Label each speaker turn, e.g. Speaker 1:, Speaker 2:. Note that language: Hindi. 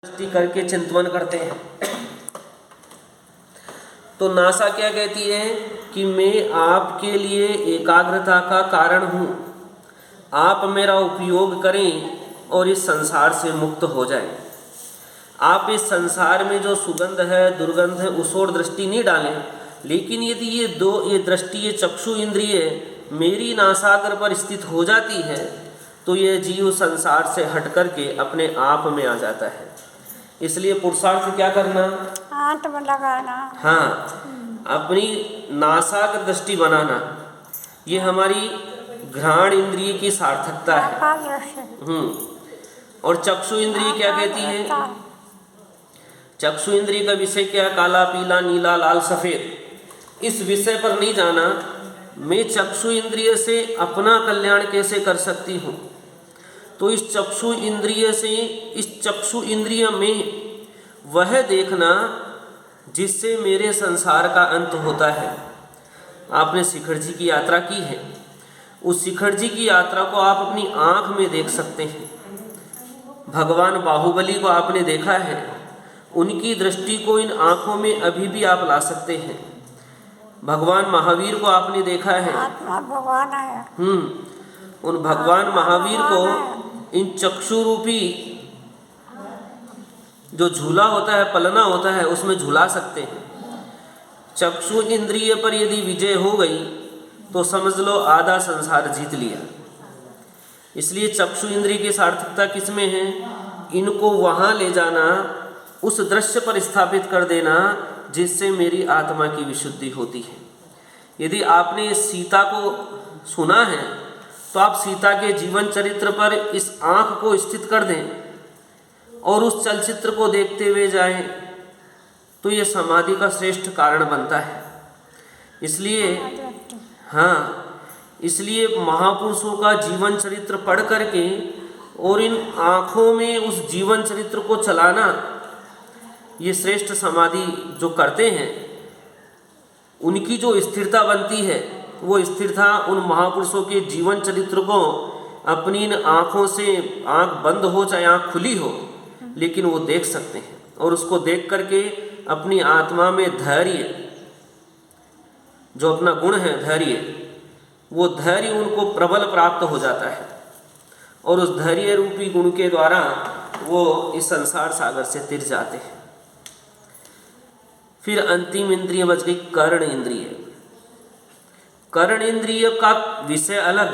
Speaker 1: दृष्टि करके चिंतन करते हैं। तो नासा क्या कहती है कि मैं आपके लिए एकाग्रता का कारण हूँ, आप मेरा उपयोग करें और इस संसार से मुक्त हो जाएं। आप इस संसार में जो सुगंध है दुर्गंध है उस ओर दृष्टि नहीं डालें, लेकिन यदि ये दृष्टि ये चक्षु इंद्रिय मेरी नासाग्र पर स्थित हो जाती है तो ये जीव संसार से हट करके अपने आप में आ जाता है। इसलिए पुरुषार्थ क्या करना,
Speaker 2: आंट में लगाना,
Speaker 1: हाँ, अपनी नासाग्र दृष्टि बनाना, ये हमारी घ्राण इंद्रिय की सार्थकता है। और चक्षु इंद्रिय क्या कहती है? चक्षु इंद्रिय का विषय क्या? काला पीला नीला लाल सफेद। इस विषय पर नहीं जाना, मैं चक्षु इंद्रिय से अपना कल्याण कैसे कर सकती हूँ। तो इस चक्षु इंद्रिय से, इस चक्षु इंद्रिय में वह देखना जिससे मेरे संसार का अंत होता है। आपने शिखर जी की यात्रा की है, उस शिखर जी की यात्रा को आप अपनी आँख में देख सकते हैं। भगवान बाहुबली को आपने देखा है, उनकी दृष्टि को इन आँखों में अभी भी आप ला सकते हैं। भगवान महावीर को आपने देखा है,
Speaker 2: भगवान है।
Speaker 1: उन भगवान महावीर को इन चक्षु रूपी जो झूला होता है, पलना होता है, उसमें झूला सकते हैं। चक्षु इंद्रिय पर यदि विजय हो गई तो समझ लो आधा संसार जीत लिया। इसलिए चक्षु इंद्रिय की सार्थकता किसमें है? इनको वहाँ ले जाना, उस दृश्य पर स्थापित कर देना जिससे मेरी आत्मा की विशुद्धि होती है। यदि आपने सीता को सुना है तो आप सीता के जीवन चरित्र पर इस आँख को स्थित कर दें और उस चलचित्र को देखते हुए जाएं तो ये समाधि का श्रेष्ठ कारण बनता है। इसलिए इसलिए महापुरुषों का जीवन चरित्र पढ़ करके और इन आँखों में उस जीवन चरित्र को चलाना, ये श्रेष्ठ समाधि जो करते हैं उनकी जो स्थिरता बनती है, वो स्थिरता उन महापुरुषों के जीवन चरित्र को अपनी इन आँखों से, आँख बंद हो चाहे आँख खुली हो, लेकिन वो देख सकते हैं और उसको देख करके अपनी आत्मा में धैर्य, जो अपना गुण है धैर्य, वो धैर्य उनको प्रबल प्राप्त हो जाता है और उस धैर्य रूपी गुण के द्वारा वो इस संसार सागर से तिर जाते हैं। फिर अंतिम इंद्रिय बच गई कर्ण इंद्रिय। कर्ण इंद्रिय का विषय अलग